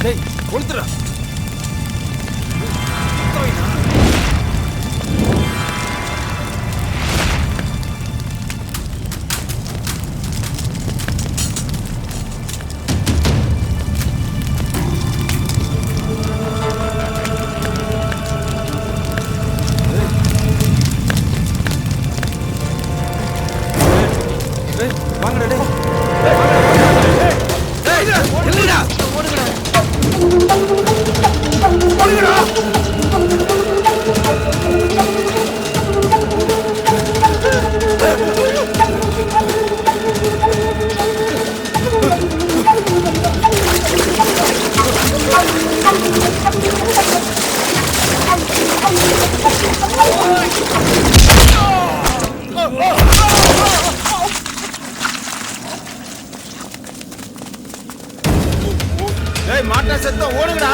டேய் கொளுத்துறா. வாங்கடா டேய். மாட்டா செத்த ஓடுங்கடா.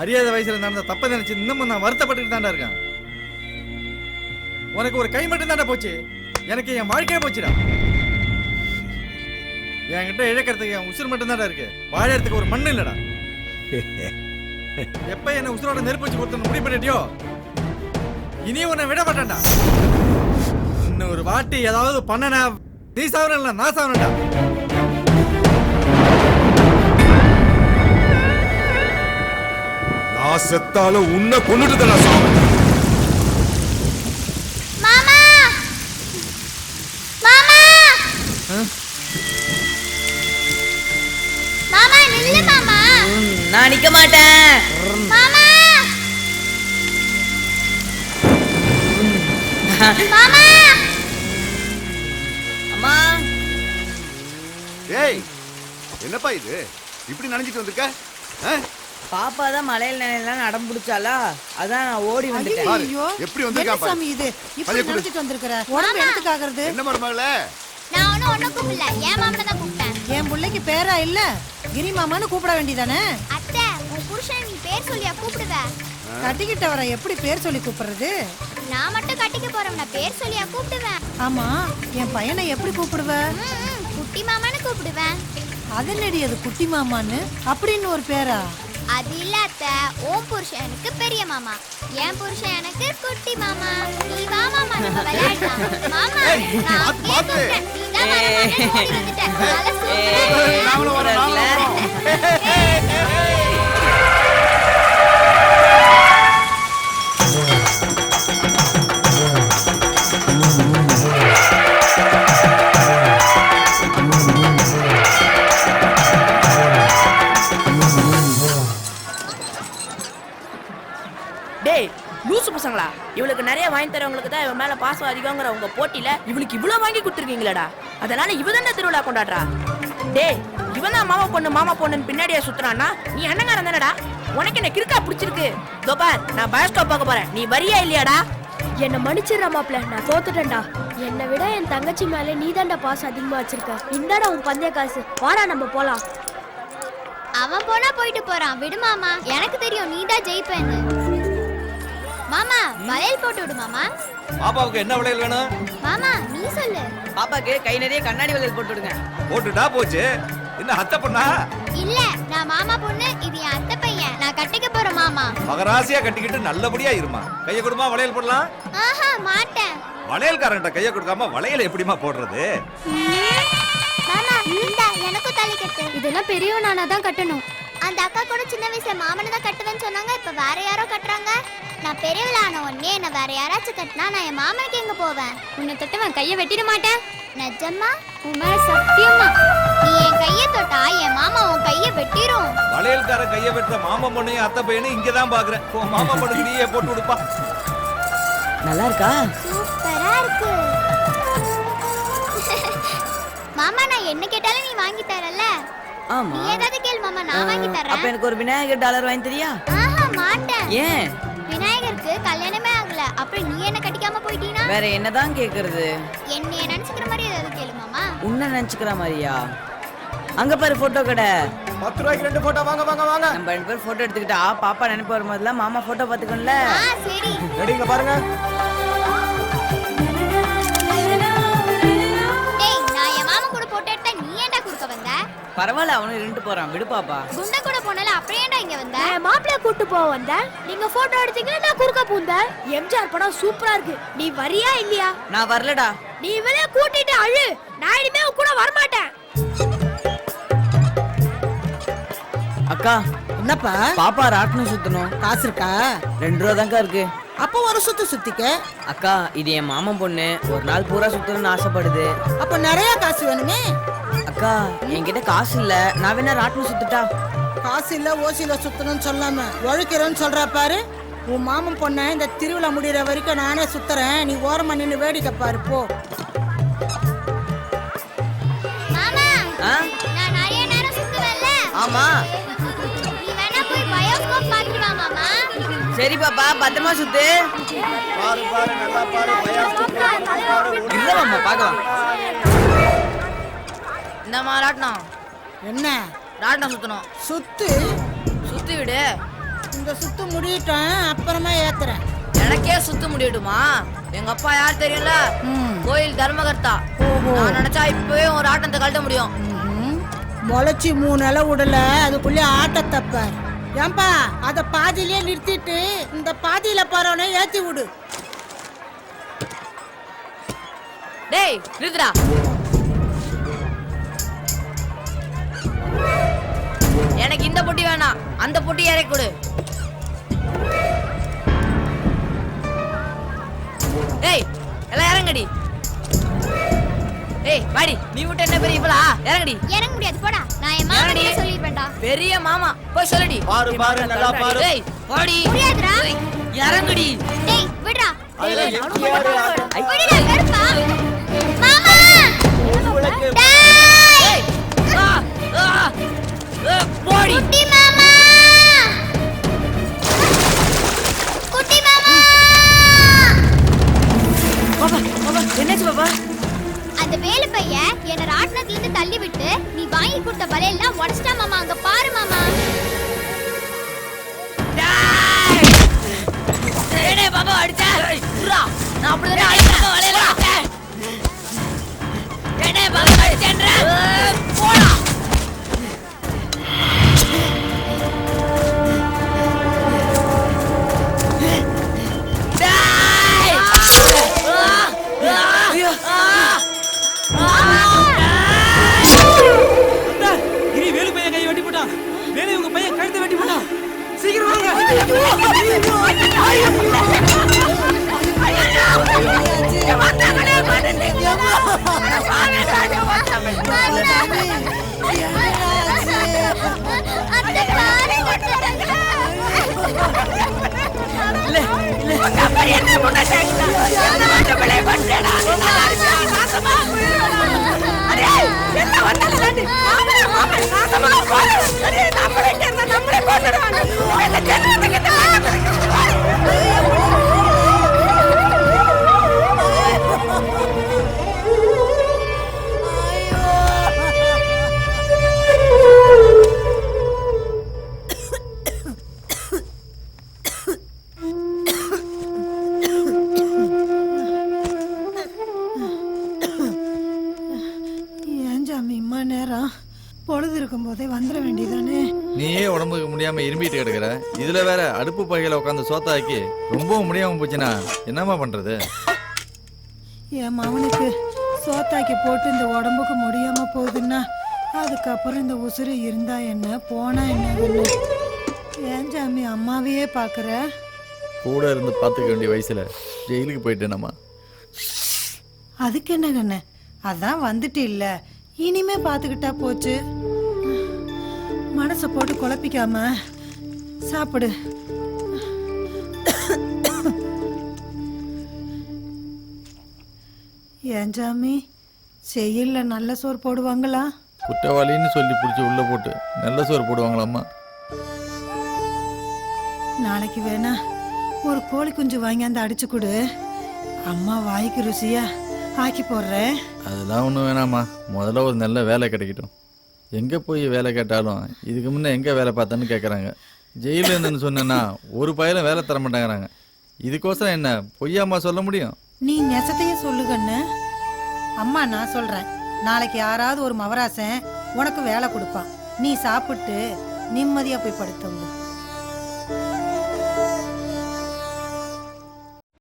அறியாத வயசுல நடந்த தப்ப நினைச்சு இன்னமும் நான் வருத்தப்பட்டு தாண்டா இருக்கேன். உனக்கு ஒரு கை மட்டும் தாண்டா போச்சு, எனக்கு என் வாழ்க்கையே போச்சுடா. என்கிட்ட இழக்கிறதுக்கு என் உசுறு மட்டும் தாண்டா இருக்கு, வாழறதுக்கு ஒரு மண்ணு இல்லடா. எப்ப என்ன உசுரோட நெருப்பு வச்சு கொடுத்து முடிவு பண்ணிட்டியோ இனியும் உன்னை விட மாட்டேன்டா. இன்னொரு வாட்டி ஏதாவது பண்ணனா நீ சாவரல நான் சாவரண்டா. நான் செத்தாலும் உன்னை கொன்னுட்டு நான் சாவேன். மாமா மாமா மாமா நில்லு மாமா. நான் நிக்க மாட்டேன் மாமா மாமா. அம்மா. ஏய் என்னப்பா இது இப்படி நினைச்சிட்டு வந்திருக்க? பாப்பா தான் மலையில நிலையெல்லாம் அடம் பிடிச்சாலா, அதான் நான் ஓடி வந்துட்டேன். ஐயோ எப்படி வந்திருக்கா பாரு. சாமி இது இப்படி நினைச்சிட்டு வந்திருக்கற உடம்பு எடுத்துக்கு ஆகிறது. என்ன மருமகளே? நான் ஒண்ணும் கூப்பிடல, என் மாமனை தான் கூப்பிட்டேன். என் புள்ளைக்கு பேரா இல்ல கிரி மாமான்னு கூப்பிட வேண்டியதானே? அத்தை உன் புருஷன் நீ பேர் சொல்லியா கூப்பிடுவ? கட்டிக்கிட்டவரை எப்படி பேர் சொல்லி கூப்பிடுறது? நான் மட்டும் கட்டிக்க போறேன், நான் பேர் சொல்லியா கூப்பிடுவேன். ஆமா என் பையனை எப்படி கூப்பிடுவ? குட்டி மாமான்னு கூப்பிடுவேன். அது என்னடி அது குட்டி மாமான்னு அப்படின்னு ஒரு பேரா? அது இல்ல அத்தை, உன் புருஷன் எனக்கு பெரிய மாமா, என் புருஷன் எனக்கு குட்டி மாமா. நீ வா மாமா நம்ம விளையாடலாம். மாமா நான் கேக்குறேன், நீ தான் வர மாட்டேன்னு ஓடி வந்துட்ட. நல்லா சூப்பரா நாமளும் வரோம். டேய் லூசு பசங்களா, இவளுக்கு நிறைய வாங்கி தர இருக்கிறவங்களுக்கு தான் இவன் மேல பாசம் அதிகங்கிற உங்க போட்டியில இவளுக்கு இவ்வளவு வாங்கி கொடுத்துருக்கீங்களடா. அதனால இவ தானே திருவிழா கொண்டாடுறா. டேய், இவன் தான் மாமா பொண்ணுன்னு பின்னாடியே சுத்துறான்னா நீ அண்ணங்காரன் தானடா. உனக்கு என்ன கிறுக்கா பிடிச்சிருக்கு? பார், நான் பயோஸ்கோப் பார்க்க போறேன், நீ வரியா இல்லையாடா? என்ன மன்னிச்சிடுறா மாப்ள, நான் தோத்துட்டேன்டா. என்னை விட என் தங்கச்சி மேல நீ தான்டா பாசம் அதிகமா வச்சிருக்க. இந்தாடா உன் பந்தய காசு, வாடா நம்ம போலாம். அவன் போனா போயிட்டு போறான், விடு மாமா. எனக்கு தெரியும் நீ தான் ஜெயிப்பேன்னு. மாமா வளையல் போட்டு விடு மாமா. பாப்பாவுக்கு என்ன வளையல் வேணும்? மாமா நீ சொல்லு. பாப்பாக்கு கை நிறைய கண்ணாடி வளையல் போட்டு விடுங்க. போட்டுட்டா போச்சு. என்ன அத்தை பொண்ணா? இல்ல, நான் மாமா பொண்ணு, இது என் அத்தை பையன். நான் கட்டிக்க போறேன் மாமா. மகராசியா கட்டிக்கிட்டு நல்லபடியா இருமா. கைய கொடுமா, வளையல் போடலாம். ஆஹா மாட்டேன். வளையல்காரன்ட்ட கைய கொடுக்காம வளையல் எப்படிமா போடுறது? மாமா இந்தா எனக்கும் தாலி கட்டு. இதெல்லாம் பெரியவனானா தான் கட்டணும். அந்த அக்கா கூட சின்ன வயசுல மாமனை தான் கட்டுவேன்னு சொன்னாங்க, இப்ப வேற யாரோ கட்டுறாங்க. நான் பெரியவள ஆன உடனே என்ன வேற யாராச்சும் கட்டினா நான் என் மாமனுக்கு எங்க போவேன்? உன்னை தொட்டவன் கையை வெட்டிட மாட்டேன். நிஜமா? உண்மை சத்தியமா. நீ என் கையை தொட்டா என் மாமா உன் கையை வெட்டிரும். வளையல்கார கைய வெட்டுற மாமா பொண்ணையும் அத்தை பையனும் இங்கதான் பாக்குறேன். மாமா பொண்ணுக்கு நீயே போட்டு கொடுப்பா. நல்லா இருக்கா? சூப்பரா இருக்கு. மாமா நான் என்ன கேட்டாலும் நீ வாங்கி தரல. ஆமா. நீ ஏதாவது கேளு மாமா, நான் வாங்கி அப்ப தரேன். எனக்கு ஒரு விநாயகர் டாலர் வாங்கி தரியா? ஆஹா மாட்டேன். ஏன்? விநாயகருக்கு கல்யாணமே ஆகல, அப்புறம் நீ என்ன கட்டிக்காம போயிட்டீனா? வேற என்னதான் கேக்குறது? என்னைய நினைச்சுக்கிற மாதிரி ஏதாவது கேளு மாமா. உன்ன நினைச்சுக்கிற மாதிரியா? அங்க பாரு போட்டோ கடை. 10 ரூபாய்க்கு 2 போட்டோ. வாங்க வாங்க வாங்க. நம்ம 2 பேர் போட்டோ எடுத்துக்கிட்டா பாப்பா நினைப்பு வரும்போதுல மாமா போட்டோ பாத்துக்கணும்ல. சரி. ரெடிங்க பாருங்க. டேய், நான் என் மாமா கூட போட்டோ எடுத்தா நீ ஏன்டா குறுக்க வந்த? பரவாயில்ல, அவனு இருந்துட்டு போறான், விடு பாப்பா. குண்ட கூட போனல, அப்புறம் ஏன்டா இங்க வந்த? மாப்பிளைய கூட்டு போக வந்தேன். நீங்க போட்டோ எடுத்தீங்கன்னா நான் குறுக்க பூந்தேன். எம்ஜிஆர் படம் சூப்பரா இருக்கு, நீ வரியா இல்லையா? நான் வரலடா. நீ இவளே கூட்டிட்டு அழு, நான் இனிமே உன் கூட வரமாட்டேன். அக்கா, என்னப்பா பாப்பா ராட்டினம் சுத்தணும். காசு இருக்கா? 2 ரூபா தான்க்கா இருக்கு. அப்ப ஒரு சுத்து சுத்திக்க. அக்கா, இது என் மாமன் பொண்ணு, ஒரு நாள் பூரா சுத்தணும்னு ஆசைப்படுது. அப்ப நிறைய காசு வேணுமே. அக்கா, என்கிட்ட காசு இல்ல, நான் வேணா ராட்டினம் சுத்துட்டா? காசு இல்ல, ஓசில சுத்தணும்னு சொல்லாம உழைக்கிறேன்னு சொல்றா பாரு. உன் மாமன் பொண்ண இந்த திருவிழா முடிகிற வரைக்கும் நானே சுத்துறேன், நீ ஓரமா நின்னு வேடிக்கை பாரு போ. மாமா ஆ? நான் நிறைய நேரம் சுத்துவேன்ல. ஆமா. நீ வேணா போய் பயோஸ்கோப் பாத்துட்டு வா மாமா. சரி பாப்பா, பத்திரமா சுத்து. பாரு பாரு நல்லா பாரு. இல்ல மாமா, பாக்கலாம். இந்தமா ராட்டினம். என்ன ராட்டினம் சுத்தணும். சுத்து? சுத்தி விடு. இந்த சுத்து முடியட்டும், அப்புறமா ஏத்துறேன். எனக்கே சுத்த முடியட்டுமா? எங்க அப்பா யார் தெரியும்ல? கோயில் தர்மகர்த்தா. நான் நினைச்சா இப்பவே ஒரு ஆட்டத்தை கழட்ட முடியும். முளைச்சி 3 இலை விடல, அதுக்குள்ளே ஆட்டத்தப்ப. ஏன்பா அத பாதியிலே நிறுத்திட்டு இந்த பாதியில போறவனை ஏத்தி விடு. டேய் நிறுத்துடா. எனக்கு இந்த பொட்டி வேணாம், அந்த பொட்டி இறக்கி கொடு. டேய் எல்லாம் இறங்கடி. ஏய் வாடி, நீ மட்டும் என்ன பெரிய இவளா? இறங்கடி. இறங்க முடியாது, போடா. நான் என் மாமா கிட்ட சொல்லிடுவேன்டா. பெரிய மாமா போய் சொல்லுடி. பாரு பாரு நல்லா பாரு. டேய் வாடி. முடியாதுடா. இறங்கடி. டேய் விடுடா. அதுல எம்ஜிஆர் விடுடா கருப்பா. மாமா உங்களுக்கு டேய் ஆ ஆ போடி. குட்டி மாமா, குட்டி மாமா. பாப்பா பாப்பா என்னாச்சு பாப்பா? அந்த வேலு பையன் என்ன ராட்டினத்துல இருந்து தள்ளி விட்டு நீ வாங்கி கொடுத்த வலையெல்லாம் உடைச்சிட்டா மாமா. அங்க பாரு மாமா. டேய் பாப்பா அடிச்சா. புறா நான் அப்படியே அடிச்சேன் வலையில அடிச்சேன். டேய் பாப்பா அடிச்சேன்ற. போடா. இனி வேலு பையன் கையை வெட்டி போட்டான். வேலு உங்க பையன் கழுத்தை வெட்டி போட்டான். சீக்கிரம் வாங்க. அத்தை பாரு. இல்ல இல்ல என்ன முன்ன என்ன வந்து பிள்ளை கொண்டடா நாசமா அரே என்ன வந்தாலே மாமா நாசமா போடு அரே நம்மளே கொண்டறாங்க என்ன ஜென்மத்துக்கு பொழுது இருக்கும் போதே வந்துட வேண்டியதானே. நீயே உடம்புக்கு முடியாம இரும்பிட்டு கிடக்குற, இதுல வேற அடுப்பு பகையில உட்காந்து சோத்தாக்கி ரொம்பவும் முடியாம போச்சுன்னா என்னம்மா பண்றது? என் மவனுக்கு சோத்தாக்கி போட்டு இந்த உடம்புக்கு முடியாம போகுதுன்னா அதுக்கப்புறம் இந்த உசுறு இருந்தா என்ன போனா என்ன? ஏன் சாமி அம்மாவையே பாக்குற? கூட இருந்து பாத்துக்க வேண்டிய வயசுல ஜெயிலுக்கு போயிட்டேனம்மா. அதுக்கு என்ன கண்ணு, அதான் வந்துட்டு இல்ல, இனிமே பாத்துக்கிட்டா போச்சு. மனசை போட்டு குழப்பிக்காம சாப்பிடு. ஏன் சாமி செய்யல நல்ல சோறு போடுவாங்களா? குற்றவாளின்னு சொல்லி பிடிச்சி உள்ள போட்டு நல்ல சோறு போடுவாங்களாம்மா? நாளைக்கு வேணா ஒரு கோழி குஞ்சு வாங்கி அந்த அடிச்சு கொடு, அம்மா வாய்க்கு ருசியா ஆக்கி போடுறேன். அதெல்லாம் ஒன்றும் வேணாம்மா, முதல்ல ஒரு நல்ல வேலை கிடைக்கட்டும். எங்கே போய் வேலை கேட்டாலும் இதுக்கு முன்னே எங்கே வேலை பார்த்தேன்னு கேட்குறாங்க. ஜெயிலில் இருந்துன்னு சொன்னேன்னா ஒரு பயிலும் வேலை தர மாட்டேங்கிறாங்க. இதுக்கோசரம் என்ன பொய்யாம்மா சொல்ல முடியும்? நீ நெசத்தையே சொல்லுகன்னு. அம்மா நான் சொல்றேன், நாளைக்கு யாராவது ஒரு மவராசன் உனக்கு வேலை கொடுப்பான், நீ சாப்பிட்டு நிம்மதியா போய் படுத்தவங்க.